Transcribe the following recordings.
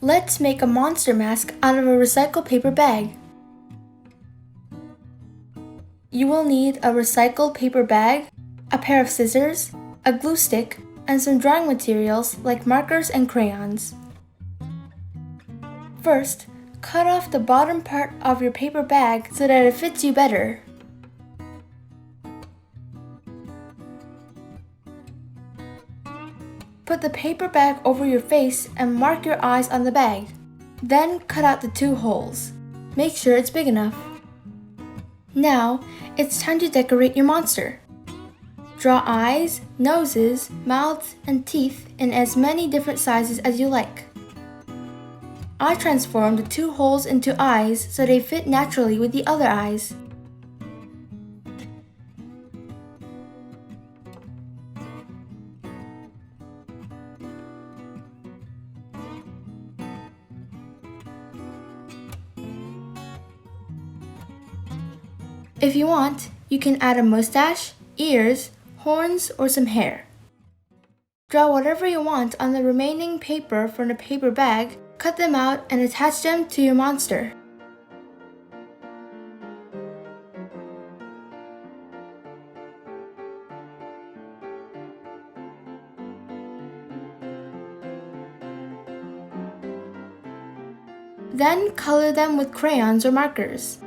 Let's make a monster mask out of a recycled paper bag. You will need a recycled paper bag, a pair of scissors, a glue stick, and some drawing materials like markers and crayons. First, cut off the bottom part of your paper bag so that it fits you better. Put the paper bag over your face and mark your eyes on the bag. Then cut out the 2 holes. Make sure it's big enough. Now, it's time to decorate your monster. Draw eyes, noses, mouths, and teeth in as many different sizes as you like. I transformed the 2 holes into eyes so they fit naturally with the other eyes. If you want, you can add a mustache, ears, horns, or some hair. Draw whatever you want on the remaining paper from the paper bag, cut them out, and attach them to your monster. Then color them with crayons or markers.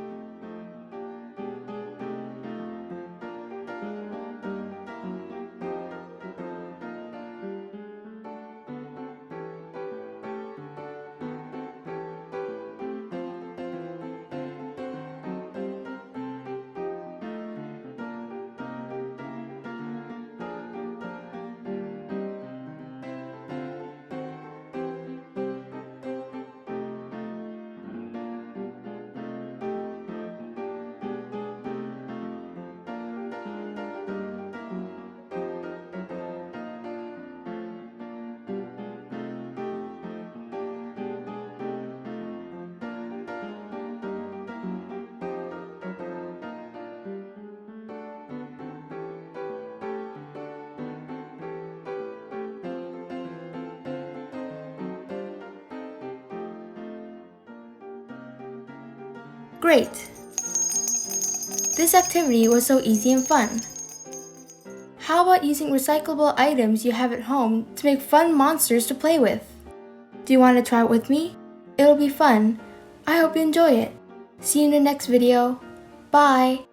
Great! This activity was so easy and fun. How about using recyclable items you have at home to make fun monsters to play with? Do you want to try it with me? It'll be fun. I hope you enjoy it. See you in the next video. Bye!